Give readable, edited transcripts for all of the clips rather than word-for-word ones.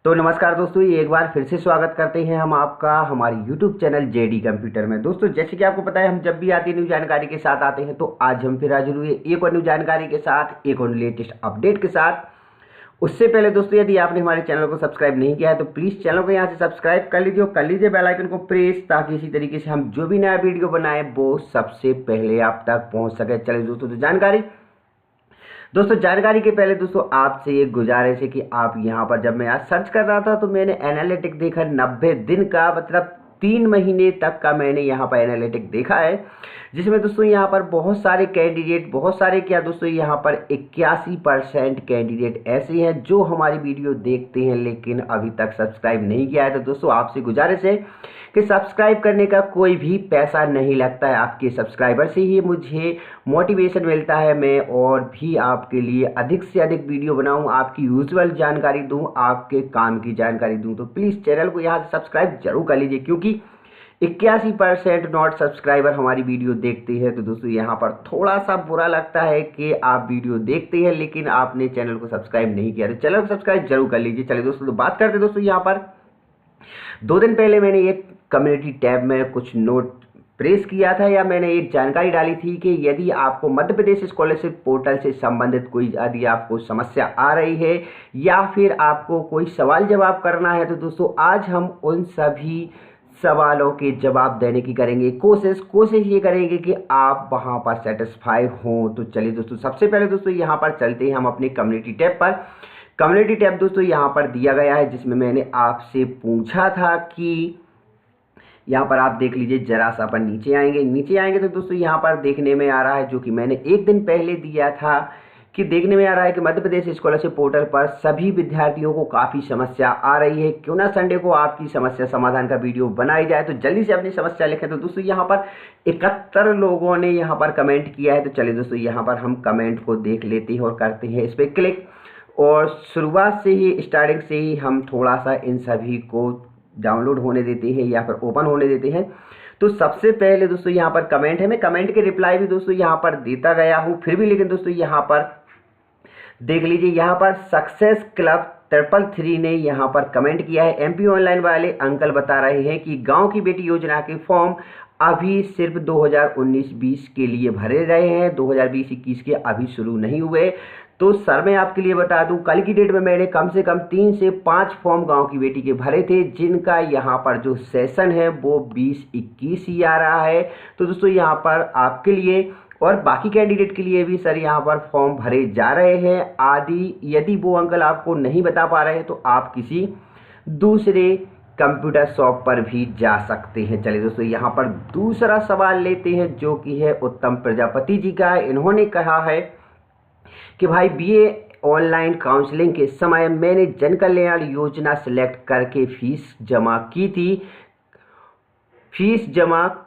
तो नमस्कार दोस्तों, ये एक बार फिर से स्वागत करते हैं हम आपका हमारे YouTube चैनल जेडी कंप्यूटर में। दोस्तों जैसे कि आपको पता है, हम जब भी आती न्यू जानकारी के साथ आते हैं, तो आज हम फिर हाजिर हुए एक और न्यू जानकारी के साथ, एक और लेटेस्ट अपडेट के साथ। उससे पहले दोस्तों, यदि आपने हमारे चैनल को सब्सक्राइब नहीं किया है तो प्लीज़ चैनल को यहाँ से सब्सक्राइब कर लीजिए और कर लीजिए बेल आइकन को प्रेस, ताकि इसी तरीके से हम जो भी नया वीडियो बनाए वो सबसे पहले आप तक पहुँच सके। चलिए दोस्तों, तो जानकारी के पहले दोस्तों आपसे एक गुजारिश है कि आप यहाँ पर, जब मैं आज सर्च कर रहा था तो मैंने एनालिटिक देखा 90 दिन का, मतलब 3 महीने तक का मैंने यहाँ पर एनालिटिक देखा है, जिसमें दोस्तों यहाँ पर बहुत सारे कैंडिडेट, बहुत सारे क्या दोस्तों, यहाँ पर 81% कैंडिडेट ऐसे हैं जो हमारी वीडियो देखते हैं लेकिन अभी तक सब्सक्राइब नहीं किया है। तो दोस्तों आपसे गुजारिश है कि सब्सक्राइब करने का कोई भी पैसा नहीं लगता है, आपके सब्सक्राइबर से ही मुझे मोटिवेशन मिलता है, मैं और भी आपके लिए अधिक से अधिक वीडियो बनाऊं, आपकी यूजुअल जानकारी दूं, आपके काम की जानकारी दूं। तो प्लीज़ चैनल को यहाँ से सब्सक्राइब जरूर कर लीजिए, क्योंकि 81% नॉट सब्सक्राइबर हमारी वीडियो देखते हैं। तो दोस्तों यहाँ पर थोड़ा सा बुरा लगता है कि आप वीडियो देखते हैं लेकिन आपने चैनल को सब्सक्राइब नहीं किया, तो चैनल को सब्सक्राइब जरूर कर लीजिए। चलिए दोस्तों, तो बात करते दोस्तों, यहाँ पर 2 दिन पहले मैंने एक कम्युनिटी टैब में कुछ नोट प्रेस किया था, या मैंने एक जानकारी डाली थी कि यदि आपको मध्य प्रदेश स्कॉलरशिप पोर्टल से संबंधित कोई, यदि आपको समस्या आ रही है या फिर आपको कोई सवाल जवाब करना है, तो दोस्तों आज हम उन सभी सवालों के जवाब देने की करेंगे कोशिश ये करेंगे कि आप वहां पर सेटिस्फाई हों। तो चलिए दोस्तों, सबसे पहले दोस्तों यहाँ पर चलते हैं हम अपने कम्युनिटी टैब पर। कम्युनिटी टैब दोस्तों यहाँ पर दिया गया है, जिसमें मैंने आपसे पूछा था कि यहाँ पर आप देख लीजिए, जरा सा अपन नीचे आएंगे तो दोस्तों यहाँ पर देखने में आ रहा है, जो कि मैंने एक दिन पहले दिया था, कि देखने में आ रहा है कि मध्य प्रदेश स्कॉलरशिप पोर्टल पर सभी विद्यार्थियों को काफ़ी समस्या आ रही है, क्यों ना संडे को आपकी समस्या समाधान का वीडियो बनाई जाए। तो जल्दी से अपनी समस्या लिखें। तो दोस्तों यहाँ पर 71 लोगों ने यहाँ पर कमेंट किया है। तो चलिए दोस्तों, यहाँ पर हम कमेंट को देख लेते हैं और करते हैं इस पर क्लिक, और शुरुआत से ही, स्टार्टिंग से ही हम थोड़ा सा इन सभी को डाउनलोड होने देते हैं या फिर ओपन होने देते हैं। तो सबसे पहले दोस्तों यहाँ पर कमेंट है, मैं कमेंट के रिप्लाई भी दोस्तों यहाँ पर देता गया हूँ, फिर भी लेकिन दोस्तों यहाँ पर देख लीजिए, यहाँ पर सक्सेस क्लब 333 ने यहाँ पर कमेंट किया है। एमपी ऑनलाइन वाले अंकल बता रहे हैं कि गांव की बेटी योजना के फॉर्म अभी सिर्फ 2019-20 के लिए भरे रहे हैं, 2020-21 के अभी शुरू नहीं हुए। तो सर मैं आपके लिए बता दूं, कल की डेट में मैंने कम से कम 3 से 5 फॉर्म गांव की बेटी के भरे थे, जिनका यहाँ पर जो सेशन है वो 20-21 ही आ रहा है। तो दोस्तों यहाँ पर आपके लिए और बाकी कैंडिडेट के लिए भी सर यहाँ पर फॉर्म भरे जा रहे हैं आदि। यदि वो अंकल आपको नहीं बता पा रहे हैं तो आप किसी दूसरे कंप्यूटर शॉप पर भी जा सकते हैं। चलिए दोस्तों, यहाँ पर दूसरा सवाल लेते हैं, जो कि है उत्तम प्रजापति जी का। इन्होंने कहा है कि भाई बीए ऑनलाइन काउंसलिंग के समय मैंने जन कल्याण योजना सिलेक्ट करके फीस जमा की थी, फीस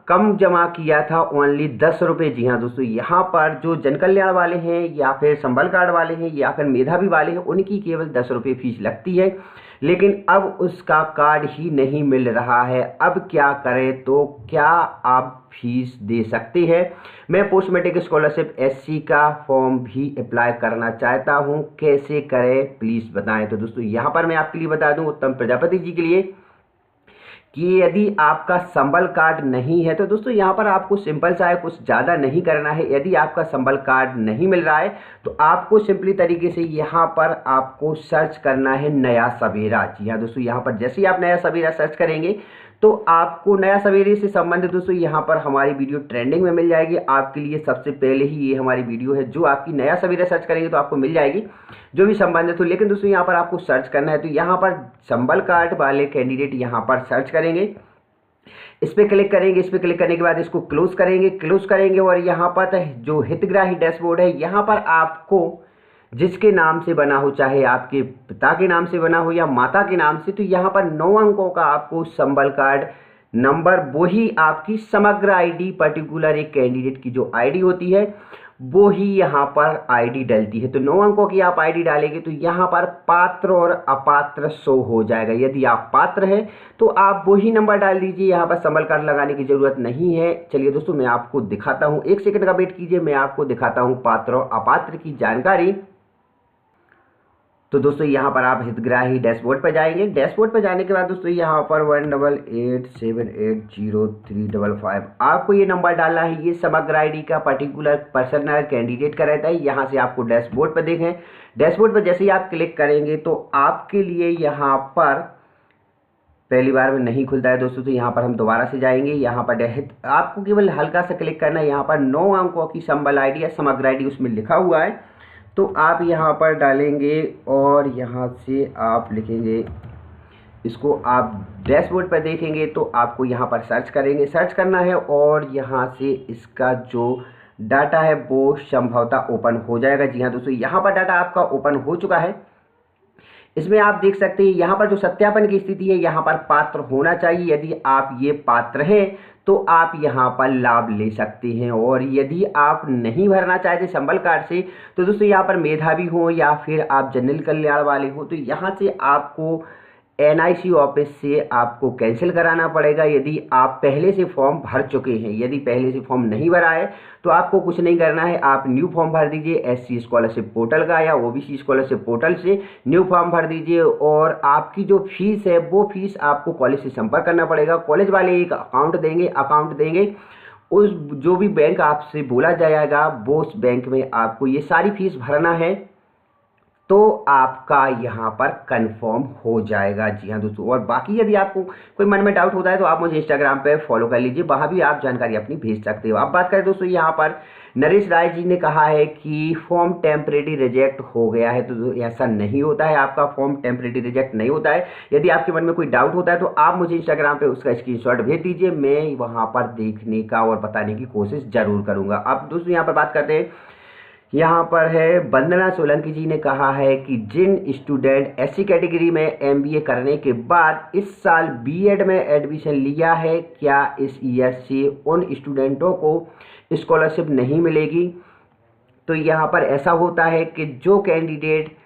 कम जमा किया था, ओनली 10 रुपये। जी हाँ दोस्तों, यहाँ पर जो जन कल्याण वाले हैं या फिर संबल कार्ड वाले हैं या फिर मेधावी वाले हैं, उनकी केवल 10 रुपये फीस लगती है, लेकिन अब उसका कार्ड ही नहीं मिल रहा है। अब क्या करें? तो क्या आप फीस दे सकते हैं? मैं पोस्ट मैट्रिक स्कॉलरशिप एससी का फॉर्म भी अप्लाई करना चाहता हूं, कैसे करें प्लीज़ बताएं। तो दोस्तों यहाँ पर मैं आपके लिए बता दूं, उत्तम प्रजापति जी के लिए, कि यदि आपका संबल कार्ड नहीं है तो दोस्तों यहाँ पर आपको सिंपल सा है, कुछ ज़्यादा नहीं करना है। यदि आपका संबल कार्ड नहीं मिल रहा है तो आपको सिंपली तरीके से यहाँ पर आपको सर्च करना है नया सवेरा। जी हाँ दोस्तों, यहाँ पर जैसे ही आप नया सवेरा सर्च करेंगे तो आपको नया सवेरे से संबंधित दोस्तों यहाँ पर हमारी वीडियो ट्रेंडिंग में मिल जाएगी। आपके लिए सबसे पहले ही ये हमारी वीडियो है, जो आपकी नया सवेरा सर्च करेंगे तो आपको मिल जाएगी, जो भी संबंधित हो। लेकिन दोस्तों यहाँ पर आपको सर्च करना है, तो यहाँ पर संबल कार्ड वाले कैंडिडेट यहाँ पर सर्च करेंगे, इस पर क्लिक करेंगे। इस पर क्लिक करने के बाद इसको क्लोज करेंगे और यहाँ पर जो हितग्राही डैशबोर्ड है, यहाँ पर आपको जिसके नाम से बना हो, चाहे आपके पिता के नाम से बना हो या माता के नाम से, तो यहाँ पर 9 अंकों का आपको संबल कार्ड नंबर, वही आपकी समग्र आईडी, पर्टिकुलर एक कैंडिडेट की जो आईडी होती है वो ही यहाँ पर आईडी डलती है। तो 9 अंकों की आप आईडी डालेंगे तो यहाँ पर पात्र और अपात्र शो हो जाएगा। यदि आप पात्र हैं तो आप वही नंबर डाल दीजिए, यहाँ पर संबल कार्ड लगाने की ज़रूरत नहीं है। चलिए दोस्तों, मैं आपको दिखाता हूँ, 1 सेकंड का वेट कीजिए, मैं आपको दिखाता हूँ पात्र और अपात्र की जानकारी। तो दोस्तों यहाँ पर आप हितग्राही डैशबोर्ड पर जाएंगे। डैशबोर्ड पर जाने के बाद दोस्तों यहाँ पर 188780355 आपको ये नंबर डालना है। ये समग्र आईडी का पर्टिकुलर पर्सनल कैंडिडेट का रहता है। यहाँ से आपको डैशबोर्ड पर देखें। डैशबोर्ड पर जैसे ही आप क्लिक करेंगे तो आपके लिए यहाँ पर पहली बार में नहीं खुलता है दोस्तों, तो यहाँ पर हम दोबारा से जाएंगे। यहाँ पर आपको केवल हल्का सा क्लिक करना है। यहाँ पर 9 अंकों की संबल आईडी या समग्र आईडी उसमें लिखा हुआ है, तो आप यहाँ पर डालेंगे और यहाँ से आप लिखेंगे इसको। आप डैशबोर्ड पर देखेंगे तो आपको यहाँ पर सर्च करेंगे, सर्च करना है और यहाँ से इसका जो डाटा है वो संभवतः ओपन हो जाएगा। जी हाँ दोस्तों, यहाँ पर डाटा आपका ओपन हो चुका है। इसमें आप देख सकते हैं यहाँ पर जो सत्यापन की स्थिति है, यहाँ पर पात्र होना चाहिए। यदि आप ये पात्र हैं तो आप यहाँ पर लाभ ले सकते हैं, और यदि आप नहीं भरना चाहते संबल कार्ड से तो दोस्तों यहाँ पर मेधावी हो या फिर आप जनरल कल्याण वाले हो तो यहाँ से आपको एनआईसी ऑफिस से आपको कैंसिल कराना पड़ेगा यदि आप पहले से फॉर्म भर चुके हैं। यदि पहले से फॉर्म नहीं भरा है तो आपको कुछ नहीं करना है, आप न्यू फॉर्म भर दीजिए एससी स्कॉलरशिप पोर्टल का या ओबीसी स्कॉलरशिप पोर्टल से न्यू फॉर्म भर दीजिए। और आपकी जो फीस है वो फीस आपको कॉलेज से संपर्क करना पड़ेगा। कॉलेज वाले एक अकाउंट देंगे उस जो भी बैंक आपसे बोला जाएगा वो उस बैंक में आपको ये सारी फीस भरना है, तो आपका यहाँ पर कंफर्म हो जाएगा। जी हाँ दोस्तों, और बाकी यदि आपको कोई मन में डाउट होता है तो आप मुझे इंस्टाग्राम पे फॉलो कर लीजिए, वहाँ भी आप जानकारी अपनी भेज सकते हो। अब बात करें दोस्तों, यहाँ पर नरेश राय जी ने कहा है कि फॉर्म टेम्परेरी रिजेक्ट हो गया है, तो ऐसा नहीं होता है, आपका फॉर्म टेम्परेरी रिजेक्ट नहीं होता है। यदि आपके मन में कोई डाउट होता है तो आप मुझे इंस्टाग्राम पे उसका स्क्रीनशॉट भेज दीजिए, मैं वहाँ पर देखने का और बताने की कोशिश जरूर करूँगा। अब दोस्तों यहाँ पर बात करते हैं, यहाँ पर है वंदना सोलंकी जी ने कहा है कि जिन स्टूडेंट एससी कैटेगरी में एमबीए करने के बाद इस साल बीएड में एडमिशन लिया है, क्या इस ईयर से उन स्टूडेंटों को स्कॉलरशिप नहीं मिलेगी? तो यहाँ पर ऐसा होता है कि जो कैंडिडेट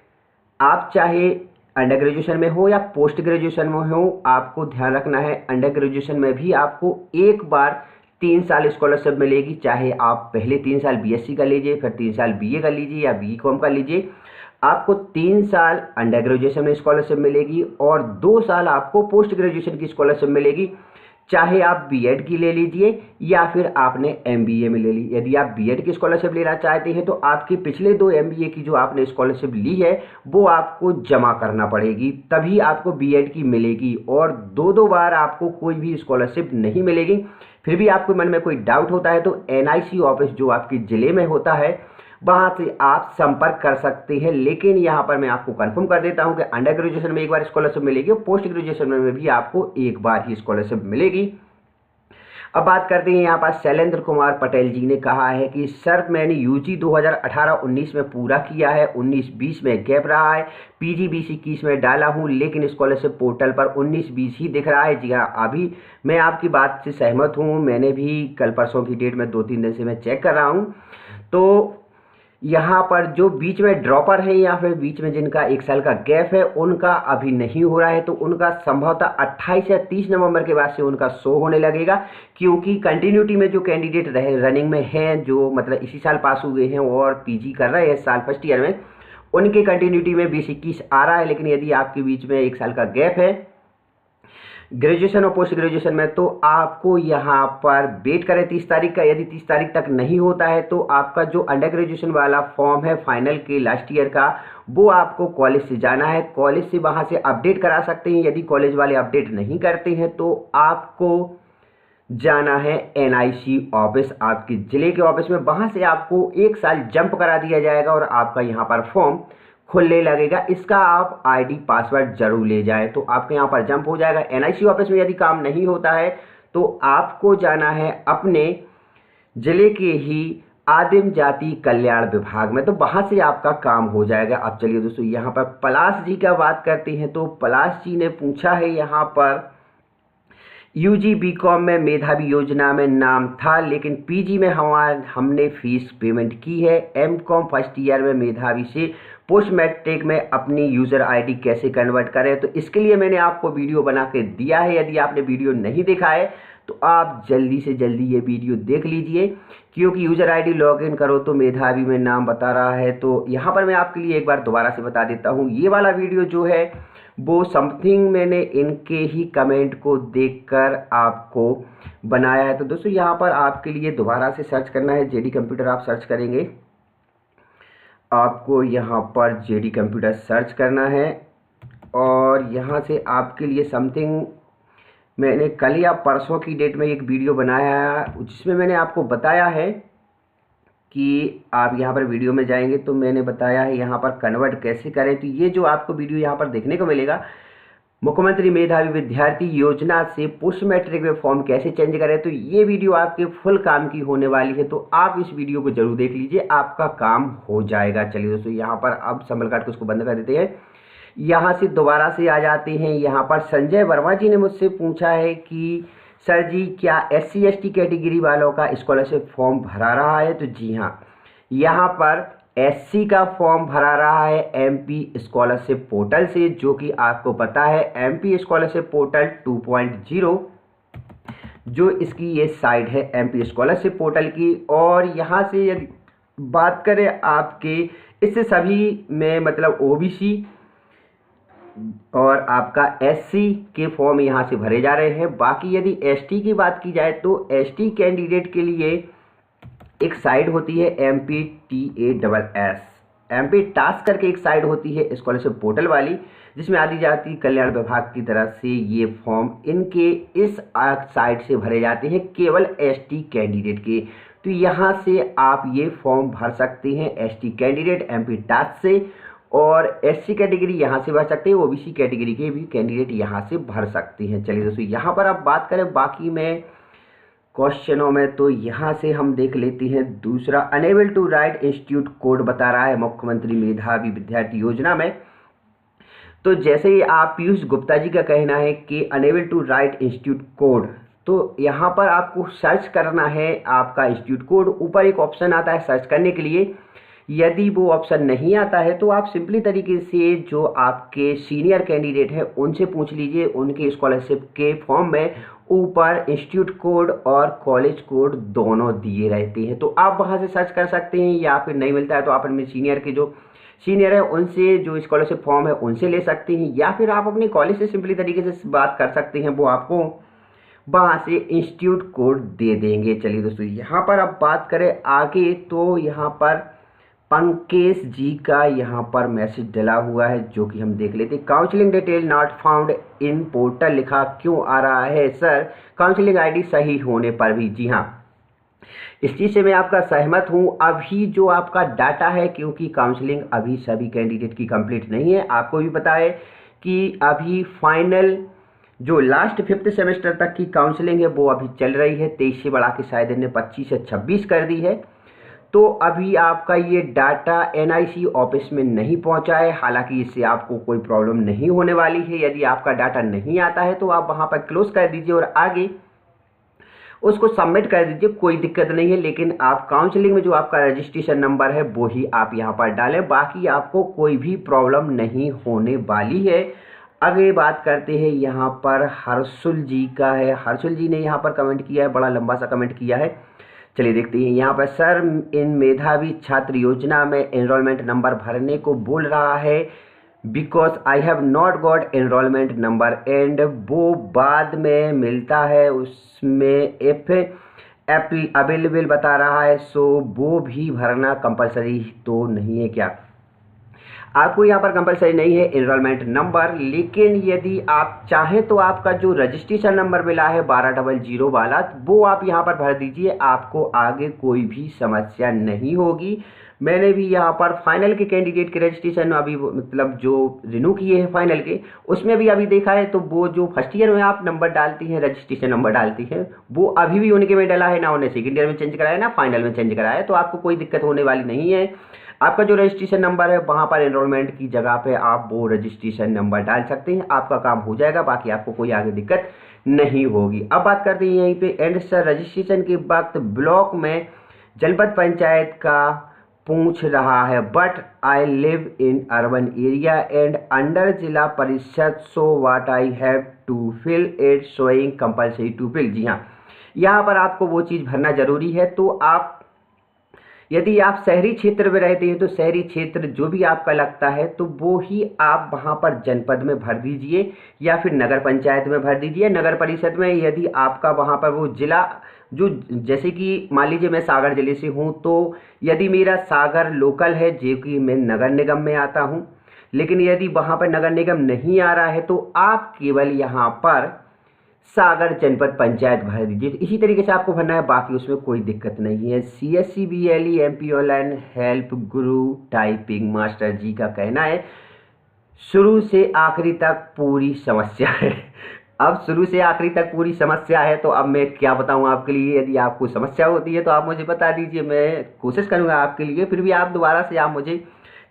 आप चाहे अंडर ग्रेजुएशन में हो या पोस्ट ग्रेजुएशन में हो, आपको ध्यान रखना है अंडर ग्रेजुएशन में भी आपको एक बार 3 साल स्कॉलरशिप मिलेगी। चाहे आप पहले 3 साल बीएससी कर लीजिए, फिर 3 साल बीए कर लीजिए या बीकॉम कर लीजिए, आपको 3 साल अंडर ग्रेजुएशन में स्कॉलरशिप मिलेगी और 2 साल आपको पोस्ट ग्रेजुएशन की स्कॉलरशिप मिलेगी। चाहे आप बीएड की ले लीजिए या फिर आपने एमबीए में ले ली। यदि आप बीएड की स्कॉलरशिप लेना चाहते हैं तो आपकी पिछले 2 एमबीए की जो आपने स्कॉलरशिप ली है वो आपको जमा करना पड़ेगी, तभी आपको बीएड की मिलेगी, और 2 बार आपको कोई भी स्कॉलरशिप नहीं मिलेगी। फिर भी आपके मन में कोई डाउट होता है तो एनआईसी ऑफिस जो आपके ज़िले में होता है वहाँ से आप संपर्क कर सकते हैं। लेकिन यहाँ पर मैं आपको कंफर्म कर देता हूँ कि अंडर ग्रेजुएशन में एक बार स्कॉलरशिप मिलेगी और पोस्ट ग्रेजुएशन में भी आपको एक बार ही स्कॉलरशिप मिलेगी। अब बात करते हैं, यहाँ पर शैलेंद्र कुमार पटेल जी ने कहा है कि सर मैंने यूजी 2018-19 में पूरा किया है, 19-20 में गैप रहा है, पीजी 20-21 में डाला हूँ, लेकिन स्कॉलरशिप पोर्टल पर 19-20 ही दिख रहा है। जी हाँ, अभी मैं आपकी बात से सहमत हूँ, मैंने भी कल परसों की डेट में 2-3 दिन से मैं चेक कर रहा हूँ। तो यहाँ पर जो बीच में ड्रॉपर हैं या फिर बीच में जिनका 1 साल का गैप है उनका अभी नहीं हो रहा है, तो उनका संभवतः 28 या 30 नवंबर के बाद से उनका शो होने लगेगा, क्योंकि कंटिन्यूटी में जो कैंडिडेट रनिंग में हैं, जो मतलब इसी साल पास हुए हैं और पीजी कर रहे हैं इस साल फर्स्ट ईयर में, उनके कंटिन्यूटी में 20-21 आ रहा है। लेकिन यदि आपके बीच में 1 साल का गैप है ग्रेजुएशन और पोस्ट ग्रेजुएशन में, तो आपको यहाँ पर वेट करें 30 तारीख का। यदि 30 तारीख तक नहीं होता है तो आपका जो अंडर ग्रेजुएशन वाला फॉर्म है फाइनल के लास्ट ईयर का, वो आपको कॉलेज से जाना है, कॉलेज से वहाँ से अपडेट करा सकते हैं। यदि कॉलेज वाले अपडेट नहीं करते हैं तो आपको जाना है एनआईसी ऑफिस, आपके ज़िले के ऑफिस में, वहाँ से आपको 1 साल जंप करा दिया जाएगा और आपका यहाँ पर फॉर्म खुलने लगेगा। इसका आप आईडी पासवर्ड जरूर ले जाएं तो आपके यहाँ पर जंप हो जाएगा। एनआईसी ऑफिस में यदि काम नहीं होता है तो आपको जाना है अपने ज़िले के ही आदिम जाति कल्याण विभाग में, तो वहाँ से आपका काम हो जाएगा। अब चलिए दोस्तों यहाँ पर पलाश जी का बात करते हैं। तो पलाश जी ने पूछा है यहाँ पर यूजी बीकॉम में मेधावी योजना में नाम था, लेकिन पीजी में हमने फीस पेमेंट की है। एमकॉम फर्स्ट ईयर में मेधावी से पोस्ट मैट्रिक में अपनी यूज़र आईडी कैसे कन्वर्ट करें, तो इसके लिए मैंने आपको वीडियो बना के दिया है। यदि आपने वीडियो नहीं देखा है तो तो आप जल्दी से जल्दी ये वीडियो देख लीजिए, क्योंकि यूज़र आईडी लॉगिन करो तो मेधावी में नाम बता रहा है। तो यहाँ पर मैं आपके लिए एक बार दोबारा से बता देता हूँ, ये वाला वीडियो जो है वो समथिंग मैंने इनके ही कमेंट को देखकर आपको बनाया है। तो दोस्तों यहाँ पर आपके लिए दोबारा से सर्च करना है, जेडी कंप्यूटर आप सर्च करेंगे, आपको यहाँ पर जेडी कंप्यूटर सर्च करना है और यहाँ से आपके लिए समथिंग मैंने कल या परसों की डेट में एक वीडियो बनाया है जिसमें मैंने आपको बताया है कि आप यहाँ पर वीडियो में जाएंगे तो मैंने बताया है यहाँ पर कन्वर्ट कैसे करें। तो ये जो आपको वीडियो यहाँ पर देखने को मिलेगा, मुख्यमंत्री मेधावी विद्यार्थी योजना से पोस्ट मैट्रिक में फॉर्म कैसे चेंज करें, तो ये वीडियो आपके फुल काम की होने वाली है। तो आप इस वीडियो को जरूर देख लीजिए, आपका काम हो जाएगा। चलिए दोस्तों यहाँ पर अब संभल काट के उसको बंद कर देते हैं। यहाँ से दोबारा से आ जाते हैं। यहाँ पर संजय वर्मा जी ने मुझसे पूछा है कि सर जी क्या SC ST कैटेगरी वालों का स्कॉलरशिप फॉर्म भरा रहा है। तो जी हाँ, यहाँ पर SC का फॉर्म भरा रहा है MP स्कॉलरशिप पोर्टल से, जो कि आपको पता है MP स्कॉलरशिप पोर्टल 2.0 जो इसकी ये साइट है MP स्कॉलरशिप पोर्टल की। और यहाँ से यदि बात करें आपके इससे सभी में मतलब OBC और आपका SC के फॉर्म यहाँ से भरे जा रहे हैं। बाकी यदि ST की बात की जाए तो ST कैंडिडेट के लिए एक साइट होती है MP टास्क करके एक साइट होती है स्कॉलरशिप पोर्टल वाली, जिसमें आदि जाति कल्याण विभाग की तरफ से ये फॉर्म इनके इस साइट से भरे जाते हैं केवल ST कैंडिडेट के। तो यहाँ से आप ये फॉर्म भर सकते हैं ST कैंडिडेट MP टास्क से, और SC कैटेगरी यहाँ से भर सकते हैं, OBC कैटेगरी के भी कैंडिडेट यहाँ से भर सकते हैं। चलिए दोस्तों यहाँ पर अब बात करें बाकी में क्वेश्चनों में, तो यहाँ से हम देख लेते हैं दूसरा, unable to write institute code बता रहा है मुख्यमंत्री मेधावी विद्यार्थी योजना में। तो जैसे ही आप पीयूष गुप्ता जी का कहना है कि unable to write institute code, तो यहाँ पर आपको सर्च करना है आपका इंस्टीट्यूट कोड। ऊपर एक ऑप्शन आता है सर्च करने के लिए, यदि वो ऑप्शन नहीं आता है तो आप सिंपली तरीके से जो आपके सीनियर कैंडिडेट हैं उनसे पूछ लीजिए। उनके स्कॉलरशिप के फॉर्म में ऊपर इंस्टीट्यूट कोड और कॉलेज कोड दोनों दिए रहते हैं, तो आप वहां से सर्च कर सकते हैं। या फिर नहीं मिलता है तो आप अपने सीनियर के जो सीनियर है उनसे जो स्कॉलरशिप फॉर्म है उनसे ले सकते हैं, या फिर आप अपने कॉलेज से सिंपली तरीके से बात कर सकते हैं, वो आपको वहाँ से इंस्टीट्यूट कोड दे देंगे। चलिए दोस्तों यहाँ पर अब बात करें आगे, तो यहाँ पर पंकेश जी का यहाँ पर मैसेज डला हुआ है जो कि हम देख लेते हैं। Counselling detail not found in portal लिखा क्यों आ रहा है सर, काउंसलिंग आईडी सही होने पर भी। जी हाँ, इस चीज़ से मैं आपका सहमत हूँ। अभी जो आपका डाटा है, क्योंकि काउंसलिंग अभी सभी कैंडिडेट की कंप्लीट नहीं है, आपको भी पता है कि अभी फाइनल जो लास्ट 5th सेमेस्टर तक की काउंसलिंग है वो अभी चल रही है। 23 से बढ़ा के शायद इन्हें 25 से 26 कर दी है। तो अभी आपका ये डाटा NIC ऑफिस में नहीं पहुंचा है। हालांकि इससे आपको कोई प्रॉब्लम नहीं होने वाली है। यदि आपका डाटा नहीं आता है तो आप वहां पर क्लोज कर दीजिए और आगे उसको सबमिट कर दीजिए, कोई दिक्कत नहीं है। लेकिन आप काउंसलिंग में जो आपका रजिस्ट्रेशन नंबर है वो ही आप यहाँ पर डालें, बाकी आपको कोई भी प्रॉब्लम नहीं होने वाली है। आगे बात करते हैं यहाँ पर हर्षुल जी का है। हर्षुल जी ने यहाँ पर कमेंट किया है, बड़ा लंबा सा कमेंट किया है। चलिए देखते हैं यहाँ पर, सर इन मेधावी छात्र योजना में एनरोलमेंट नंबर भरने को बोल रहा है because I have not got enrolment number and वो बाद में मिलता है, उसमें इफ अवेलेबल बता रहा है, सो वो भी भरना कंपलसरी तो नहीं है क्या। आपको यहाँ पर कंपलसरी नहीं है एनरोलमेंट नंबर, लेकिन यदि आप चाहें तो आपका जो रजिस्ट्रेशन नंबर मिला है 1200 वाला, वो आप यहाँ पर भर दीजिए, आपको आगे कोई भी समस्या नहीं होगी। मैंने भी यहाँ पर फाइनल के कैंडिडेट के रजिस्ट्रेशन अभी मतलब जो रिन्यू किए हैं फाइनल के, उसमें भी अभी देखा है तो वो जो फर्स्ट ईयर में आप नंबर डालती हैं, रजिस्ट्रेशन नंबर डालती हैं, वो अभी भी उनके में डला है ना, उन्हें सेकेंड ईयर में चेंज कराया ना फाइनल में चेंज कराया, तो आपको कोई दिक्कत होने वाली नहीं है। आपका जो रजिस्ट्रेशन नंबर है वहाँ पर एनरोलमेंट की जगह पे आप वो रजिस्ट्रेशन नंबर डाल सकते हैं, आपका काम हो जाएगा, बाकी आपको कोई आगे दिक्कत नहीं होगी। अब बात करते हैं यहीं पे एंड सर रजिस्ट्रेशन के वक्त ब्लॉक में जनपद पंचायत का पूछ रहा है, but I live in urban area and under zila parishad, so what I have to fill it showing compulsory to fill. जी हाँ, यहाँ पर आपको वो चीज़ भरना ज़रूरी है। तो आप यदि आप शहरी क्षेत्र में रहते हैं तो शहरी क्षेत्र जो भी आपका लगता है तो वो ही आप वहाँ पर जनपद में भर दीजिए, या फिर नगर पंचायत में भर दीजिए, नगर परिषद में। यदि आपका वहाँ पर वो जिला जो, जैसे कि मान लीजिए मैं सागर जिले से हूँ, तो यदि मेरा सागर लोकल है जो कि मैं नगर निगम में आता हूँ, लेकिन यदि वहाँ पर नगर निगम नहीं आ रहा है तो आप केवल यहाँ पर सागर जनपद पंचायत भर दीजिए। तो इसी तरीके से आपको भरना है, बाकी उसमें कोई दिक्कत नहीं है। CSC BLE MP online help गुरु टाइपिंग मास्टर जी का कहना है शुरू से आखिरी तक पूरी समस्या है। अब शुरू से आखिरी तक पूरी समस्या है तो अब मैं क्या बताऊं आपके लिए। यदि आपको समस्या होती है तो आप मुझे बता दीजिए, मैं कोशिश करूंगा आपके लिए। फिर भी आप दोबारा से आप मुझे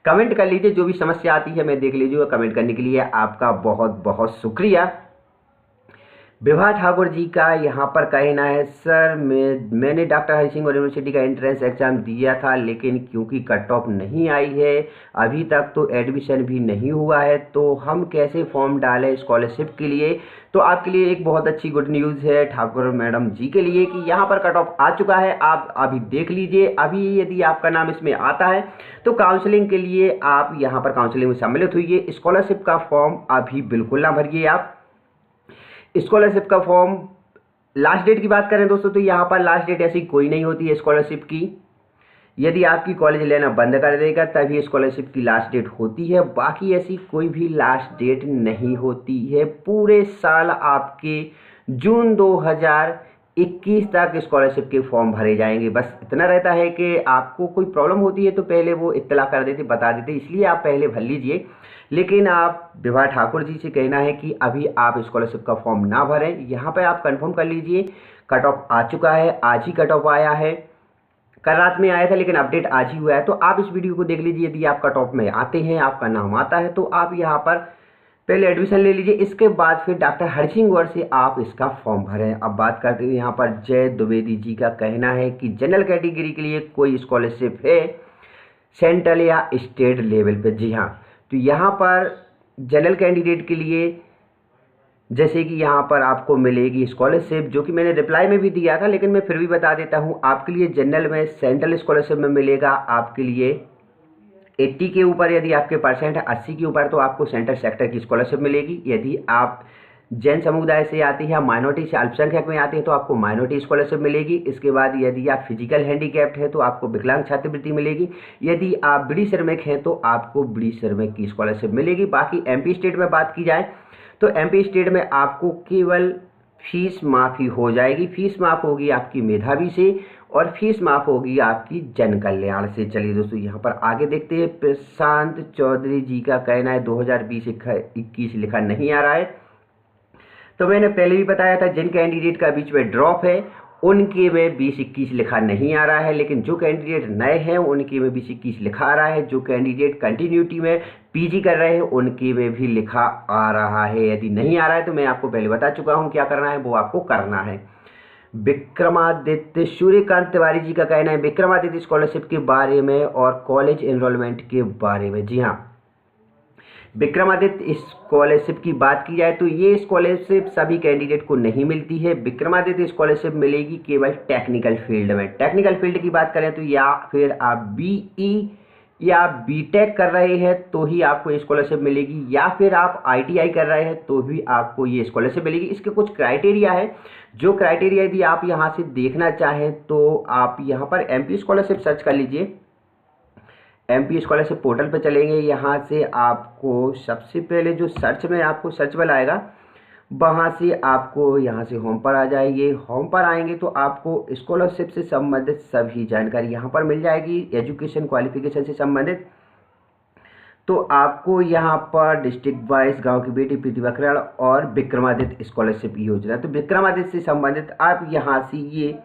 कमेंट कर लीजिए, जो भी समस्या आती है मैं देख लीजिए। कमेंट करने के लिए आपका बहुत बहुत शुक्रिया। विभा ठाकुर जी का यहाँ पर कहना है, सर मैंने डॉक्टर हरि सिंह यूनिवर्सिटी का एंट्रेंस एग्ज़ाम दिया था, लेकिन क्योंकि कट ऑफ नहीं आई है अभी तक, तो एडमिशन भी नहीं हुआ है, तो हम कैसे फॉर्म डालें स्कॉलरशिप के लिए। तो आपके लिए एक बहुत अच्छी गुड न्यूज़ है ठाकुर मैडम जी के लिए कि यहाँ पर कट ऑफ आ चुका है। आप अभी देख लीजिए, अभी यदि आपका नाम इसमें आता है तो काउंसलिंग के लिए आप यहाँ पर काउंसलिंग में सम्मिलित हुई। स्कॉलरशिप का फॉर्म अभी बिल्कुल ना भरिए आप। स्कॉलरशिप का फॉर्म लास्ट डेट की बात करें दोस्तों तो यहाँ पर लास्ट डेट ऐसी कोई नहीं होती है स्कॉलरशिप की। यदि आपकी कॉलेज लेना बंद कर देगा तभी स्कॉलरशिप की लास्ट डेट होती है, बाकी ऐसी कोई भी लास्ट डेट नहीं होती है। पूरे साल आपके जून 2021 तक स्कॉलरशिप के फॉर्म भरे जाएंगे। बस इतना रहता है कि आपको कोई प्रॉब्लम होती है तो पहले वो इत्तला कर देते, बता देते, इसलिए आप पहले भर लीजिए। लेकिन आप विभा ठाकुर जी से कहना है कि अभी आप स्कॉलरशिप का फॉर्म ना भरें। यहाँ पे आप कंफर्म कर लीजिए, कट ऑफ आ चुका है, आज ही कट ऑफ आया है, कल रात में आया था लेकिन अपडेट आज ही हुआ है। तो आप इस वीडियो को देख लीजिए, यदि आप कट ऑफ में आते हैं, आपका नाम आता है तो आप यहाँ पर पहले एडमिशन ले लीजिए, इसके बाद फिर डॉक्टर हरि सिंह गौर से आप इसका फॉर्म भरें। अब बात करते हैं यहाँ पर जय द्विवेदी जी का कहना है कि जनरल कैटेगरी के लिए कोई स्कॉलरशिप है सेंट्रल या स्टेट लेवल पे। जी हाँ, तो यहाँ पर जनरल कैंडिडेट के लिए जैसे कि यहाँ पर आपको मिलेगी स्कॉलरशिप, जो कि मैंने रिप्लाई में भी दिया था लेकिन मैं फिर भी बता देता हूँ। आपके लिए जनरल में सेंट्रल स्कॉलरशिप में मिलेगा आपके लिए 80 के ऊपर, यदि आपके परसेंट है 80 के ऊपर तो आपको सेंट्रल सेक्टर की स्कॉलरशिप मिलेगी। यदि आप जैन समुदाय से आती है, माइनॉरिटी से अल्पसंख्यक में आती है तो आपको माइनॉरिटी स्कॉलरशिप मिलेगी। इसके बाद यदि आप फिजिकल हैंडीकैप्ड है तो आपको विकलांग छात्रवृत्ति मिलेगी। यदि आप बीड़ी श्रमिक हैं तो आपको बीड़ी श्रमिक की स्कॉलरशिप मिलेगी। बाकी MP स्टेट में बात की जाए तो MP स्टेट में आपको केवल फीस माफ़ी हो जाएगी। फीस माफ़ होगी आपकी मेधावी से और फीस माफ़ होगी आपकी जन कल्याण से। चलिए दोस्तों यहाँ पर आगे देखते हैं। प्रशांत चौधरी जी का कहना है 2020-21 लिखा नहीं आ रहा है। तो मैंने पहले भी बताया था, जिन कैंडिडेट का बीच में ड्रॉप है उनके में 20-21 लिखा नहीं आ रहा है, लेकिन जो कैंडिडेट नए हैं उनके में 20-21 लिखा आ रहा है। जो कैंडिडेट कंटिन्यूटी में PG कर रहे हैं उनके में भी लिखा आ रहा है। यदि नहीं आ रहा है तो मैं आपको पहले बता चुका हूं क्या करना है, वो आपको करना है। विक्रमादित्य सूर्यकांत तिवारी जी का कहना है विक्रमादित्य स्कॉलरशिप के बारे में और कॉलेज एनरोलमेंट के बारे में। जी हाँ, विक्रमादित्य स्कॉलरशिप की बात की जाए तो ये स्कॉलरशिप सभी कैंडिडेट को नहीं मिलती है। विक्रमादित्य स्कॉलरशिप मिलेगी केवल टेक्निकल फील्ड में। टेक्निकल फील्ड की बात करें तो या फिर आप BE या BTech कर रहे हैं तो ही आपको स्कॉलरशिप मिलेगी, या फिर आप ITI कर रहे हैं तो भी आपको ये स्कॉलरशिप मिलेगी। इसके कुछ क्राइटेरिया है, जो क्राइटेरिया यदि आप यहाँ से देखना चाहें तो आप यहाँ पर MP स्कॉलरशिप सर्च कर लीजिए। MP स्कॉलरशिप पोर्टल पर चलेंगे, यहाँ से आपको सबसे पहले जो सर्च में आपको सर्च बार आएगा वहाँ से आपको यहाँ से होम पर आ जाएंगे। होम पर आएंगे तो आपको स्कॉलरशिप से संबंधित सभी जानकारी यहाँ पर मिल जाएगी। एजुकेशन क्वालिफिकेशन से संबंधित तो आपको यहाँ पर डिस्ट्रिक्ट वाइज गांव की बेटी प्रतिभा और विक्रमादित्य स्कॉलरशिप योजना, तो विक्रमादित्य से संबंधित आप यहाँ से ये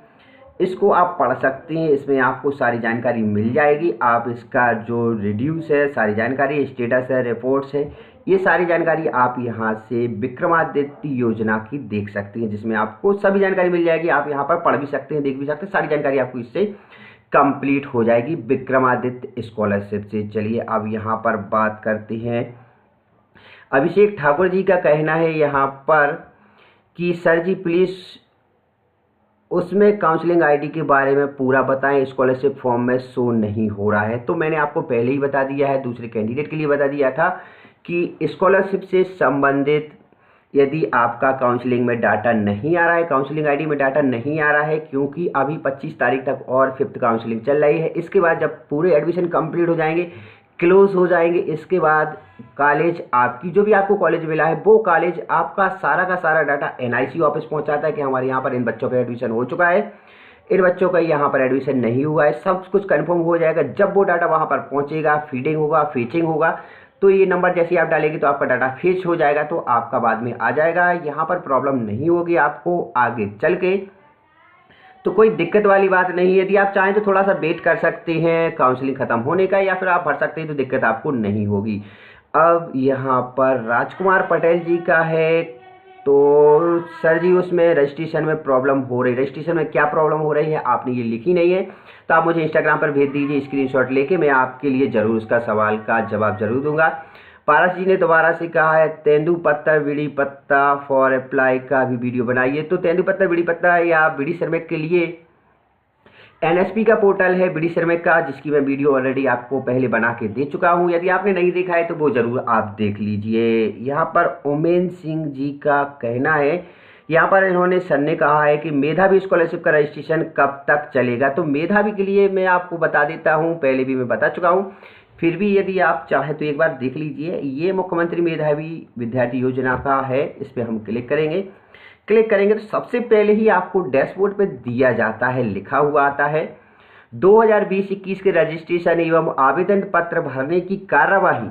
इसको आप पढ़ सकते हैं। इसमें आपको सारी जानकारी मिल जाएगी। आप इसका जो रिड्यूस है, सारी जानकारी, स्टेटस है, रिपोर्ट्स है, ये सारी जानकारी आप यहाँ से विक्रमादित्य योजना की देख सकते हैं, जिसमें आपको सभी जानकारी मिल जाएगी। आप यहाँ पर पढ़ भी सकते हैं, देख भी सकते हैं, सारी जानकारी आपको इससे कंप्लीट हो जाएगी विक्रमादित्य स्कॉलरशिप से। चलिए अब यहाँ पर बात करते हैं। अभिषेक ठाकुर जी का कहना है यहाँ पर कि सर जी प्लीज़ उसमें काउंसलिंग आईडी के बारे में पूरा बताएं, स्कॉलरशिप फॉर्म में शो नहीं हो रहा है। तो मैंने आपको पहले ही बता दिया है, दूसरे कैंडिडेट के लिए बता दिया था कि स्कॉलरशिप से संबंधित यदि आपका काउंसलिंग में डाटा नहीं आ रहा है, काउंसलिंग आईडी में डाटा नहीं आ रहा है, क्योंकि अभी 25 तारीख तक और 5th काउंसलिंग चल रही है। इसके बाद जब पूरे एडमिशन कंप्लीट हो जाएंगे, क्लोज हो जाएंगे, इसके बाद कॉलेज आपकी जो भी आपको कॉलेज मिला है वो कॉलेज आपका सारा का सारा डाटा एनआईसी ऑफिस पहुंचाता है कि हमारे यहाँ पर इन बच्चों का एडमिशन हो चुका है, इन बच्चों का यहाँ पर एडमिशन नहीं हुआ है, सब कुछ कंफर्म हो जाएगा। जब वो डाटा वहाँ पर पहुँचेगा, फीडिंग होगा, फीचिंग होगा, तो ये नंबर जैसे ही आप डालेंगे तो आपका डाटा फेच हो जाएगा, तो आपका बाद में आ जाएगा। यहाँ पर प्रॉब्लम नहीं होगी आपको आगे चल के, तो कोई दिक्कत वाली बात नहीं है। यदि आप चाहें तो थोड़ा सा वेट कर सकते हैं काउंसलिंग ख़त्म होने का, या फिर आप भर सकते हैं, तो दिक्कत आपको नहीं होगी। अब यहाँ पर राजकुमार पटेल जी का है, तो सर जी उसमें रजिस्ट्रेशन में प्रॉब्लम हो रही है। रजिस्ट्रेशन में क्या प्रॉब्लम हो रही है आपने ये लिखी नहीं है, तो आप मुझे इंस्टाग्राम पर भेज दीजिए स्क्रीनशॉट लेके, मैं आपके लिए ज़रूर उसका सवाल का जवाब जरूर दूंगा। पारस जी ने दोबारा से कहा है तेंदुपत्ता बीड़ी पत्ता फॉर अप्लाई का भी वीडियो बनाइए। तो तेंदुपत्ता बीड़ी पत्ता या बीड़ी श्रमिक के लिए एनएसपी का पोर्टल है बीडी श्रमिक का, जिसकी मैं वीडियो ऑलरेडी आपको पहले बना के दे चुका हूं। यदि आपने नहीं देखा है तो वो जरूर आप देख लीजिए। यहाँ पर उमेन सिंह जी का कहना है, यहाँ पर इन्होंने सर ने कहा है कि मेधावी स्कॉलरशिप का रजिस्ट्रेशन कब तक चलेगा। तो मेधावी के लिए मैं आपको बता देता हूँ, पहले भी मैं बता चुका हूँ, फिर भी यदि आप चाहें तो एक बार देख लीजिए। ये मुख्यमंत्री मेधावी विद्यार्थी योजना का है, इस पर हम क्लिक करेंगे। क्लिक करेंगे तो सबसे पहले ही आपको डैशबोर्ड पे दिया जाता है, लिखा हुआ आता है 2020-21 के रजिस्ट्रेशन एवं आवेदन पत्र भरने की कार्यवाही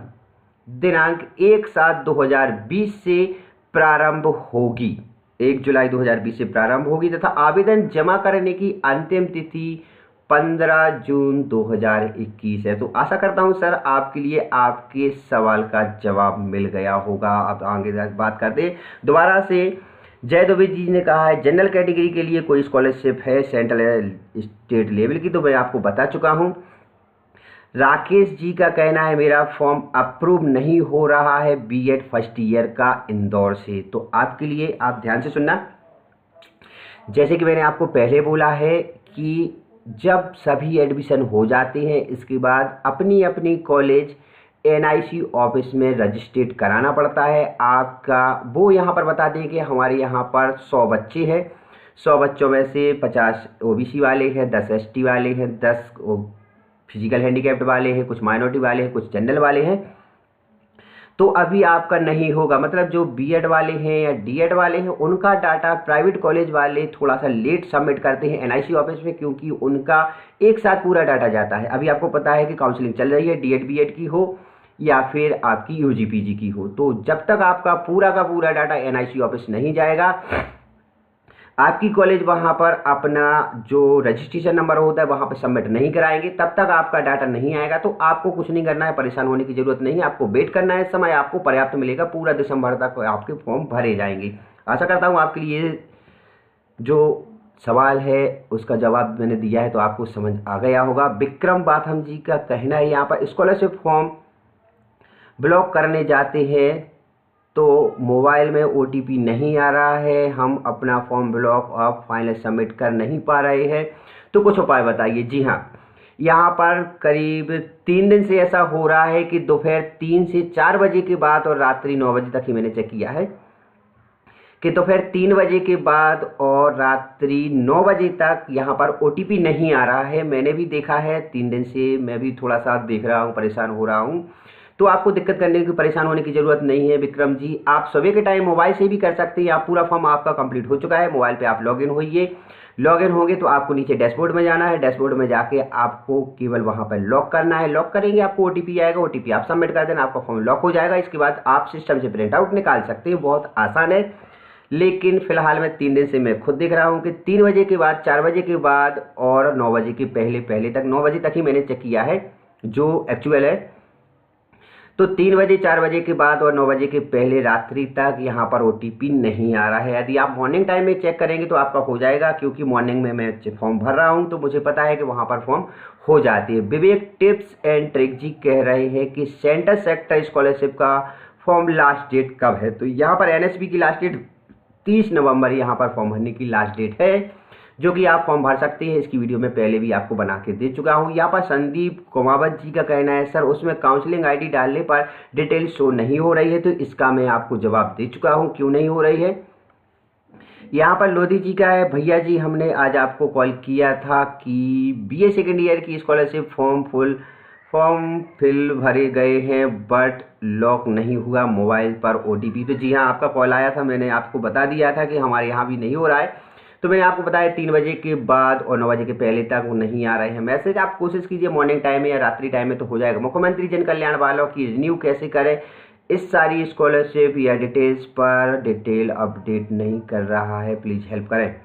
दिनांक 1/7/2020 से प्रारंभ होगी, 1 जुलाई 2020 से प्रारंभ होगी, तथा आवेदन जमा करने की अंतिम तिथि 15 जून 2021 है। तो आशा करता हूं सर आपके लिए आपके सवाल का जवाब मिल गया होगा। अब आगे बात करते दोबारा से। जय दुबे जी ने कहा है जनरल कैटेगरी के लिए कोई स्कॉलरशिप है सेंट्रल स्टेट लेवल की, तो मैं आपको बता चुका हूं। राकेश जी का कहना है मेरा फॉर्म अप्रूव नहीं हो रहा है बीएड फर्स्ट ईयर का इंदौर से। तो आपके लिए आप ध्यान से सुनना, जैसे कि मैंने आपको पहले बोला है कि जब सभी एडमिशन हो जाते हैं इसके बाद अपनी अपनी कॉलेज एनआईसी ऑफिस में रजिस्ट्रेट कराना पड़ता है आपका। वो यहाँ पर बता दें कि हमारे यहाँ पर 100 बच्चे हैं, 100 बच्चों में से 50 ओबीसी वाले हैं, 10 एसटी वाले हैं, 10 फिजिकल हैंडीकैप्ड वाले हैं, कुछ माइनॉरिटी वाले हैं, कुछ जनरल वाले हैं। तो अभी आपका नहीं होगा, मतलब जो बीएड वाले हैं या डीएड वाले हैं उनका डाटा प्राइवेट कॉलेज वाले थोड़ा सा लेट सबमिट करते हैं एनआईसी ऑफिस में, क्योंकि उनका एक साथ पूरा डाटा जाता है। अभी आपको पता है कि काउंसलिंग चल रही है, डीएड बीएड की हो या फिर आपकी यूजी पीजी की हो, तो जब तक आपका पूरा का पूरा डाटा एनआईसी ऑफिस नहीं जाएगा, आपकी कॉलेज वहां पर अपना जो रजिस्ट्रेशन नंबर होता है वहां पर सबमिट नहीं कराएंगे, तब तक आपका डाटा नहीं आएगा। तो आपको कुछ नहीं करना है, परेशान होने की जरूरत नहीं है, आपको वेट करना है, समय आपको पर्याप्त मिलेगा, पूरा दिसंबर तक आपके फॉर्म भरे जाएंगे। आशा करता हूँ आपके लिए जो सवाल है उसका जवाब मैंने दिया है तो आपको समझ आ गया होगा। विक्रम बाथम जी का कहना है यहाँ पर स्कॉलरशिप फॉर्म ब्लॉक करने जाते हैं तो मोबाइल में ओटीपी नहीं आ रहा है, हम अपना फॉर्म ब्लॉक और फाइनल सबमिट कर नहीं पा रहे हैं, तो कुछ उपाय बताइए। जी हाँ, यहाँ पर करीब 3 दिन से ऐसा हो रहा है कि दोपहर 3 से 4 बजे के बाद और रात्रि 9 बजे तक ही मैंने चेक किया है कि दोपहर 3 बजे के बाद और रात्रि 9 बजे तक यहाँ पर ओटीपी नहीं आ रहा है। मैंने भी देखा है, 3 दिन से मैं भी थोड़ा सा देख रहा हूँ, परेशान हो रहा हूँ। तो आपको दिक्कत करने की, परेशान होने की ज़रूरत नहीं है विक्रम जी। आप सुबह के टाइम मोबाइल से भी कर सकते हैं। आप पूरा फॉर्म आपका कंप्लीट हो चुका है, मोबाइल पे आप लॉगिन होइए। लॉगिन होंगे तो आपको नीचे डैशबोर्ड में जाना है, डैशबोर्ड में जाके आपको केवल वहाँ पर लॉक करना है। लॉक करेंगे आपको ओटीपी आएगा, ओटीपी आप सबमिट कर देना, आपका फॉर्म लॉक हो जाएगा। इसके बाद आप सिस्टम से प्रिंट आउट निकाल सकते हैं, बहुत आसान है। लेकिन फिलहाल मैं 3 दिन से मैं खुद देख रहा हूँ कि 3 बजे के बाद, 4 बजे के बाद और 9 बजे के पहले तक, 9 बजे तक ही मैंने चेक किया है जो एक्चुअल है। तो 3 बजे, 4 बजे के बाद और 9 बजे के पहले रात्रि तक यहाँ पर ओटीपी नहीं आ रहा है। यदि आप मॉर्निंग टाइम में चेक करेंगे तो आपका हो जाएगा, क्योंकि मॉर्निंग में मैं फॉर्म भर रहा हूँ तो मुझे पता है कि वहाँ पर फॉर्म हो जाती है। विवेक टिप्स एंड ट्रिक जी कह रहे हैं कि सेंटर सेक्टर स्कॉलरशिप का फॉर्म लास्ट डेट कब है। तो यहाँ पर एनएसपी की लास्ट डेट 30 नवंबर यहाँ पर फॉर्म भरने की लास्ट डेट है। जो कि आप फॉर्म भर सकते हैं। इसकी वीडियो मैं पहले भी आपको बना के दे चुका हूँ। यहाँ पर संदीप कुमावत जी का कहना है सर उसमें काउंसलिंग आईडी डालने पर डिटेल शो नहीं हो रही है, तो इसका मैं आपको जवाब दे चुका हूँ क्यों नहीं हो रही है। यहाँ पर लोधी जी का है, भैया जी हमने आज आपको कॉल किया था कि बीए सेकेंड ईयर की स्कॉलरशिप फॉर्म फिल भरे गए हैं बट लॉक नहीं हुआ मोबाइल पर ओटीपी। तो जी हाँ, आपका कॉल आया था, मैंने आपको बता दिया था कि हमारे यहाँ भी नहीं हो रहा है। तो मैंने आपको बताया 3 बजे के बाद और 9 बजे के पहले तक वो नहीं आ रहे हैं मैसेज। आप कोशिश कीजिए मॉर्निंग टाइम में या रात्रि टाइम में तो हो जाएगा। मुख्यमंत्री जन कल्याण वालों की रिन्यू कैसे करें, इस सारी स्कॉलरशिप या डिटेल्स पर डिटेल अपडेट नहीं कर रहा है, प्लीज़ हेल्प करें।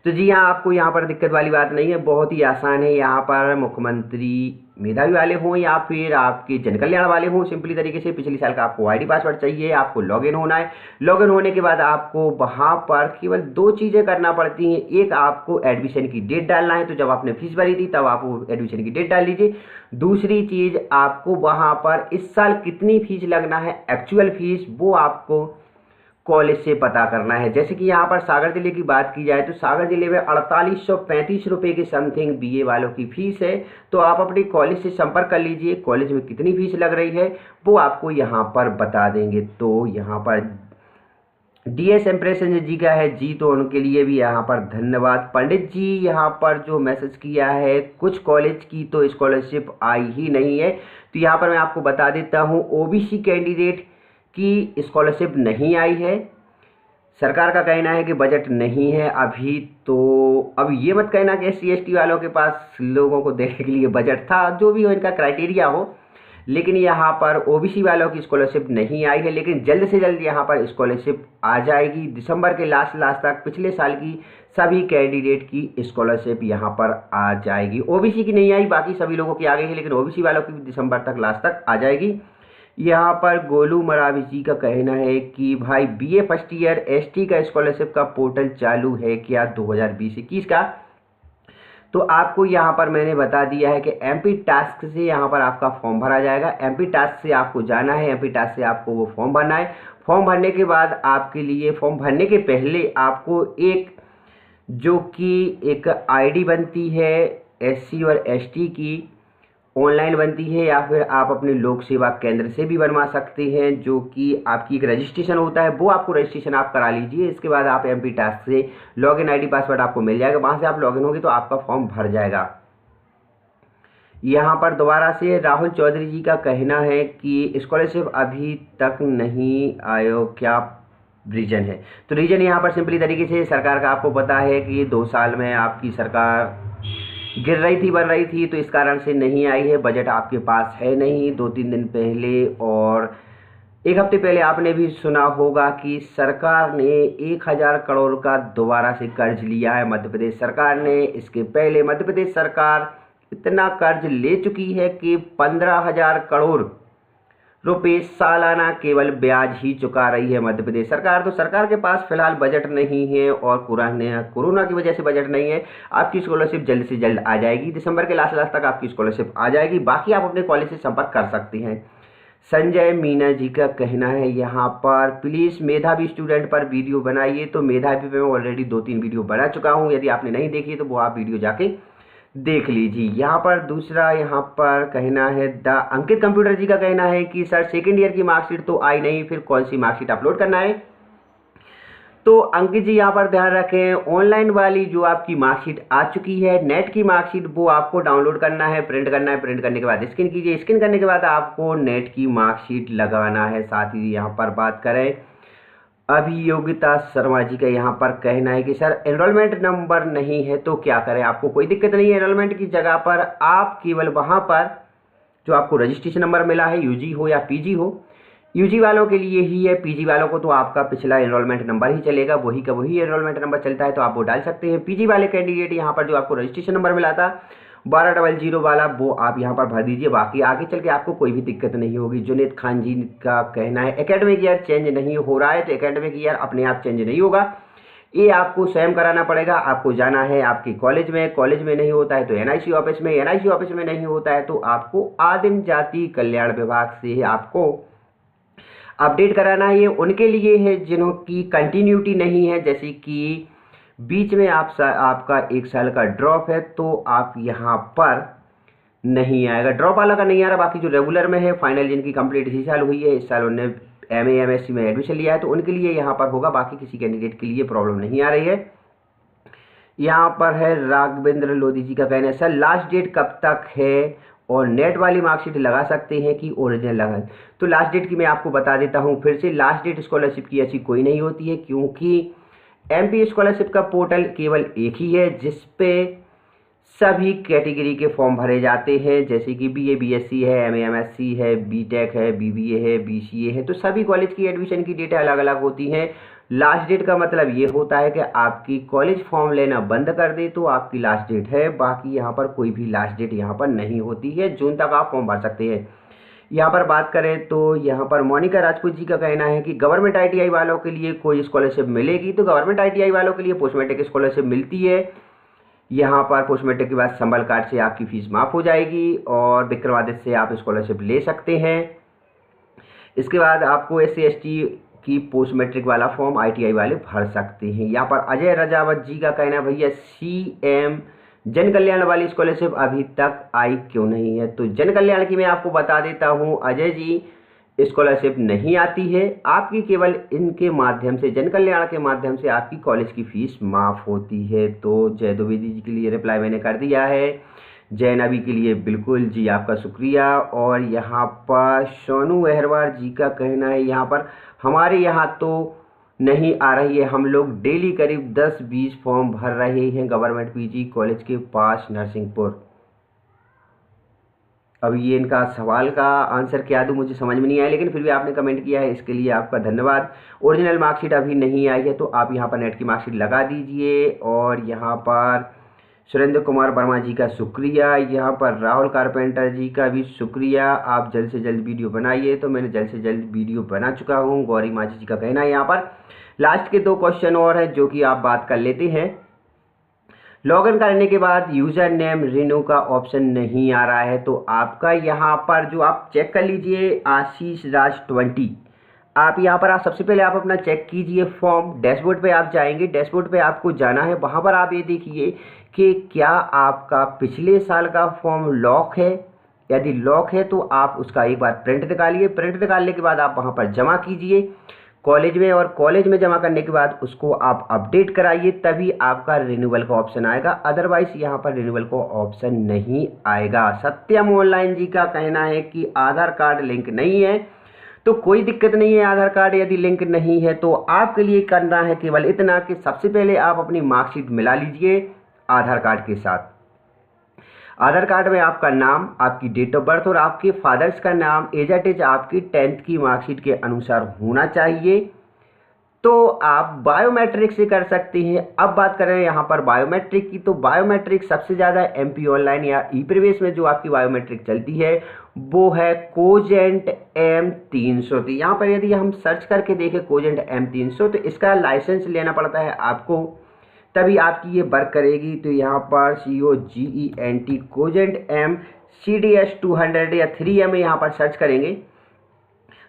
तो जी हाँ, आपको यहाँ पर दिक्कत वाली बात नहीं है, बहुत ही आसान है। यहाँ पर मुख्यमंत्री मेधावी वाले हों या फिर आपके जन कल्याण वाले हों, सिंपली तरीके से पिछले साल का आपको आईडी पासवर्ड चाहिए, आपको लॉगिन होना है। लॉगिन होने के बाद आपको वहाँ पर केवल 2 चीज़ें करना पड़ती हैं। एक, आपको एडमिशन की डेट डालना है, तो जब आपने फीस भरी थी तब आप वो एडमिशन की डेट डाल लीजिए। दूसरी चीज़, आपको वहाँ पर इस साल कितनी फीस लगना है, एक्चुअल फीस, वो आपको कॉलेज से पता करना है। जैसे कि यहाँ पर सागर जिले की बात की जाए तो सागर जिले में 4835 रुपये के समथिंग बीए वालों की फीस है। तो आप अपने कॉलेज से संपर्क कर लीजिए, कॉलेज में कितनी फीस लग रही है वो आपको यहाँ पर बता देंगे। तो यहाँ पर DS इम्प्रेशन जी का है जी, तो उनके लिए भी यहाँ पर धन्यवाद। पंडित जी यहाँ पर जो मैसेज किया है, कुछ कॉलेज की तो स्कॉलरशिप आई ही नहीं है। तो यहाँ पर मैं आपको बता देता हूँ, OBC कैंडिडेट की स्कॉलरशिप नहीं आई है। सरकार का कहना है कि बजट नहीं है अभी। तो अब ये मत कहना कि SC ST वालों के पास लोगों को देने के लिए बजट था, जो भी हो इनका क्राइटेरिया हो, लेकिन यहाँ पर OBC वालों की स्कॉलरशिप नहीं आई है। लेकिन जल्द से जल्द यहाँ पर स्कॉलरशिप आ जाएगी। दिसंबर के लास्ट तक पिछले साल की सभी कैंडिडेट की स्कॉलरशिप यहाँ पर आ जाएगी। OBC की नहीं आई, बाकी सभी लोगों की आ गई है, लेकिन OBC वालों की दिसंबर तक लास्ट तक आ जाएगी। यहाँ पर गोलू मरावी जी का कहना है कि भाई BA फर्स्ट ईयर ST का स्कॉलरशिप का पोर्टल चालू है क्या 2020-21 का। तो आपको यहाँ पर मैंने बता दिया है कि MP टास्क से यहाँ पर आपका फॉर्म भरा जाएगा। MP टास्क से आपको जाना है, MP टास्क से आपको वो फॉर्म भरना है। फॉर्म भरने के बाद आपके लिए, फॉर्म भरने के पहले आपको एक जो कि एक ID बनती है SC और ST की, ऑनलाइन बनती है, या फिर आप अपने लोक सेवा केंद्र से भी बनवा सकते हैं, जो कि आपकी एक रजिस्ट्रेशन होता है, वो आपको रजिस्ट्रेशन आप करा लीजिए। इसके बाद आप MP टास्क से लॉगिन ID पासवर्ड आपको मिल जाएगा, वहाँ से आप लॉगिन होंगे तो आपका फॉर्म भर जाएगा। यहाँ पर दोबारा से राहुल चौधरी जी का कहना है कि स्कॉलरशिप अभी तक नहीं आयो, क्या रीजन है। तो रीजन यहाँ पर सिंपली तरीके से सरकार का आपको पता है कि 2 साल में आपकी सरकार गिर रही थी, बन रही थी, तो इस कारण से नहीं आई है। बजट आपके पास है नहीं। 2-3 दिन पहले और 1 हफ्ते पहले आपने भी सुना होगा कि सरकार ने 1000 करोड़ का दोबारा से कर्ज लिया है मध्य प्रदेश सरकार ने। इसके पहले मध्य प्रदेश सरकार इतना कर्ज ले चुकी है कि 15,000 करोड़ रुपये सालाना केवल ब्याज ही चुका रही है मध्य प्रदेश सरकार। तो सरकार के पास फिलहाल बजट नहीं है और कोरोना की वजह से बजट नहीं है। आपकी स्कॉलरशिप जल्द से जल्द आ जाएगी, दिसंबर के लास्ट तक आपकी स्कॉलरशिप आ जाएगी। बाकी आप अपने कॉलेज से संपर्क कर सकते हैं। संजय मीना जी का कहना है यहाँ पर प्लीज़ मेधावी स्टूडेंट पर वीडियो बनाइए। तो मेधावी पे मैं ऑलरेडी 2-3 वीडियो बना चुका हूँ, यदि आपने नहीं देखी तो वो आप वीडियो जाके देख लीजिए। यहाँ पर दूसरा यहाँ पर कहना है द अंकित कंप्यूटर जी का कहना है कि सर सेकेंड ईयर की मार्कशीट तो आई नहीं, फिर कौन सी मार्कशीट अपलोड करना है। तो अंकित जी यहाँ पर ध्यान रखें, ऑनलाइन वाली जो आपकी मार्कशीट आ चुकी है, नेट की मार्कशीट, वो आपको डाउनलोड करना है, प्रिंट करना है। प्रिंट करने के बाद स्कैन कीजिए, स्कैन करने के बाद आपको नेट की मार्कशीट लगाना है। साथ ही यहाँ पर बात करें अभियोगिता शर्मा जी का यहाँ पर कहना है कि सर एनरोलमेंट नंबर नहीं है तो क्या करें। आपको कोई दिक्कत नहीं है, एनरोलमेंट की जगह पर आप केवल वहाँ पर जो आपको रजिस्ट्रेशन नंबर मिला है, UG हो या PG हो, UG वालों के लिए ही है, PG वालों को तो आपका पिछला एनरोलमेंट नंबर ही चलेगा, वही का वही एनरोलमेंट नंबर चलता है, तो आप वो डाल सकते हैं। PG वाले कैंडिडेट यहाँ पर जो आपको रजिस्ट्रेशन नंबर मिला था 1200 वाला, वो आप यहाँ पर भर दीजिए। बाकी आगे चल के आपको कोई भी दिक्कत नहीं होगी। जुनेद खान जी का कहना है एकेडमिक ईयर चेंज नहीं हो रहा है, तो एकेडमिक ईयर अपने आप चेंज नहीं होगा, ये आपको स्वयं कराना पड़ेगा। आपको जाना है आपके कॉलेज में, कॉलेज में नहीं होता है तो NIC ऑफिस में, NIC ऑफिस में नहीं होता है तो आपको आदिम जाति कल्याण विभाग से आपको अपडेट कराना है। ये उनके लिए है जिन्हों की कंटिन्यूटी नहीं है, जैसे कि बीच में आपका 1 साल का ड्रॉप है तो आप यहाँ पर नहीं आएगा, ड्रॉप वाला का नहीं आ रहा। बाकी जो रेगुलर में है, फाइनल जिनकी कंप्लीट इसी साल हुई है, इस साल उन्होंने MA MSc में एडमिशन लिया है, तो उनके लिए यहाँ पर होगा। बाकी किसी कैंडिडेट के लिए प्रॉब्लम नहीं आ रही है। यहाँ पर है राघवेंद्र लोधी जी का कहना है, सर लास्ट डेट कब तक है और नेट वाली मार्कशीट लगा सकते हैं कि ओरिजिनल लगा? तो लास्ट डेट की मैं आपको बता देता हूँ फिर से। लास्ट डेट स्कॉलरशिप की ऐसी कोई नहीं होती है, क्योंकि MP स्कॉलरशिप का पोर्टल केवल एक ही है जिस पे सभी कैटेगरी के फॉर्म भरे जाते हैं, जैसे कि BA BSc है, MA MSc है, BTech है, BBA है, BCA है। तो सभी कॉलेज की एडमिशन की डेटें अलग अलग होती हैं। लास्ट डेट का मतलब ये होता है कि आपकी कॉलेज फॉर्म लेना बंद कर दे तो आपकी लास्ट डेट है। बाकी यहाँ पर कोई भी लास्ट डेट यहाँ पर नहीं होती है, जून तक आप फॉर्म भर सकते हैं। यहाँ पर बात करें तो यहाँ पर मोनिका राजपूत जी का कहना है कि गवर्नमेंट ITI वालों के लिए कोई स्कॉलरशिप मिलेगी? तो गवर्नमेंट ITI वालों के लिए पोस्ट मैट्रिक स्कॉलरशिप मिलती है। यहाँ पर पोस्ट मैट्रिक के बाद संबल कार्ड से आपकी फीस माफ़ हो जाएगी और विक्रमादित्य से आप स्कॉलरशिप ले सकते हैं। इसके बाद आपको SC ST की पोस्ट मैट्रिक वाला फॉर्म ITI वाले भर सकते हैं। यहाँ पर अजय रजावत जी का कहना है, भैया CM जन कल्याण वाली स्कॉलरशिप अभी तक आई क्यों नहीं है? तो जन कल्याण की मैं आपको बता देता हूँ अजय जी, स्कॉलरशिप नहीं आती है आपकी, केवल इनके माध्यम से, जन कल्याण के माध्यम से आपकी कॉलेज की फ़ीस माफ़ होती है। तो जय द्विवेदी जी के लिए रिप्लाई मैंने कर दिया है, जय नबी के लिए बिल्कुल जी आपका शुक्रिया। और यहाँ पर सोनू अहरवार जी का कहना है, यहाँ पर हमारे यहाँ तो नहीं आ रही है, हम लोग डेली करीब 10-20 फॉर्म भर रहे हैं गवर्नमेंट PG कॉलेज के पास नरसिंहपुर। अब ये इनका सवाल का आंसर क्या दूँ मुझे समझ में नहीं आया, लेकिन फिर भी आपने कमेंट किया है, इसके लिए आपका धन्यवाद। ओरिजिनल मार्कशीट अभी नहीं आई है तो आप यहाँ पर नेट की मार्कशीट लगा दीजिए। और यहाँ पर सुरेंद्र कुमार वर्मा जी का शुक्रिया, यहाँ पर राहुल कारपेंटर जी का भी शुक्रिया। आप जल्द से जल्द वीडियो बनाइए, तो मैंने जल्द से जल्द वीडियो बना चुका हूँ। गौरी माझी जी का कहना है, यहाँ पर लास्ट के 2 क्वेश्चन और हैं जो कि आप बात कर लेते हैं। लॉगिन करने के बाद यूज़र नेम रिन्यू का ऑप्शन नहीं आ रहा है, तो आपका यहाँ पर जो आप चेक कर लीजिए आशीष राज 20, आप यहाँ पर सबसे पहले आप अपना चेक कीजिए फॉर्म। डैशबोर्ड पे आप जाएंगे, डैशबोर्ड पे आपको जाना है, वहाँ पर आप ये देखिए कि क्या आपका पिछले साल का फॉर्म लॉक है। यदि लॉक है तो आप उसका एक बार प्रिंट निकालिए, प्रिंट निकालने के बाद आप वहाँ पर जमा कीजिए कॉलेज में, और कॉलेज में जमा करने के बाद उसको आप अपडेट कराइए, तभी आपका रिन्यूअल का ऑप्शन आएगा। अदरवाइज यहाँ पर रिन्यूअल का ऑप्शन नहीं आएगा। सत्यम ऑनलाइन जी का कहना है कि आधार कार्ड लिंक नहीं है, तो कोई दिक्कत नहीं है। आधार कार्ड यदि लिंक नहीं है तो आपके लिए करना है केवल इतना कि सबसे पहले आप अपनी मार्कशीट मिला लीजिए आधार कार्ड के साथ। आधार कार्ड में आपका नाम, आपकी डेट ऑफ बर्थ और आपके फादर्स का नाम एज एट एज आपकी 10th की मार्कशीट के अनुसार होना चाहिए, तो आप बायोमेट्रिक से कर सकते हैं। अब बात करें यहाँ पर बायोमेट्रिक की, तो बायोमेट्रिक सबसे ज़्यादा MP ऑनलाइन या ई-प्रवेश में जो आपकी बायोमेट्रिक चलती है वो है कोजेंट M300। तो यहाँ पर यदि हम सर्च करके देखें कोजेंट M300, तो इसका लाइसेंस लेना पड़ता है आपको, तभी आपकी ये वर्क करेगी। तो यहाँ पर COGENT कोजेंट M CDS 200 या 3M यहाँ पर सर्च करेंगे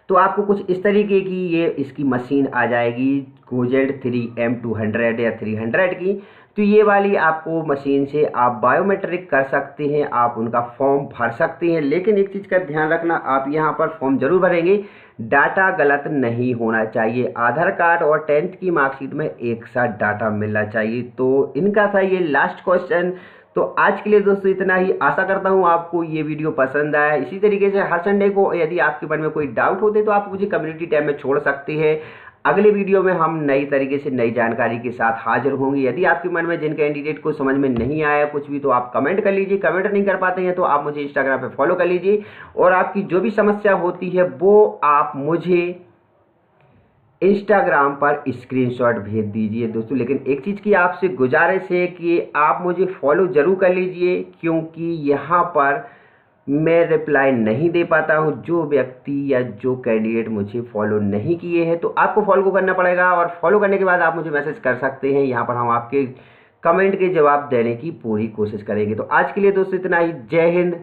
तो आपको कुछ इस तरीके की ये इसकी मशीन आ जाएगी, कोजेंट 3M 200 या 300 की। तो ये वाली आपको मशीन से आप बायोमेट्रिक कर सकते हैं, आप उनका फॉर्म भर सकते हैं। लेकिन एक चीज़ का ध्यान रखना, आप यहाँ पर फॉर्म जरूर भरेंगे, डाटा गलत नहीं होना चाहिए। आधार कार्ड और 10th की मार्कशीट में एक साथ डाटा मिलना चाहिए। तो इनका था ये लास्ट क्वेश्चन। तो आज के लिए दोस्तों इतना ही। आशा करता हूँ आपको ये वीडियो पसंद आया। इसी तरीके से हर संडे को यदि आपके मन में कोई डाउट होते तो आप मुझे कम्युनिटी टैब में छोड़ सकते हैं। अगले वीडियो में हम नई तरीके से नई जानकारी के साथ हाजिर होंगे। यदि आपके मन में जिन कैंडिडेट को समझ में नहीं आया कुछ भी, तो आप कमेंट कर लीजिए। कमेंट नहीं कर पाते हैं तो आप मुझे इंस्टाग्राम पे फॉलो कर लीजिए, और आपकी जो भी समस्या होती है वो आप मुझे इंस्टाग्राम पर स्क्रीनशॉट भेज दीजिए दोस्तों। लेकिन एक चीज़ की आपसे गुजारिश है कि आप मुझे फॉलो ज़रूर कर लीजिए, क्योंकि यहाँ पर मैं रिप्लाई नहीं दे पाता हूँ। जो व्यक्ति या जो कैंडिडेट मुझे फॉलो नहीं किए हैं, तो आपको फॉलो करना पड़ेगा, और फॉलो करने के बाद आप मुझे मैसेज कर सकते हैं। यहाँ पर हम आपके कमेंट के जवाब देने की पूरी कोशिश करेंगे। तो आज के लिए दोस्तों इतना ही। जय हिंद,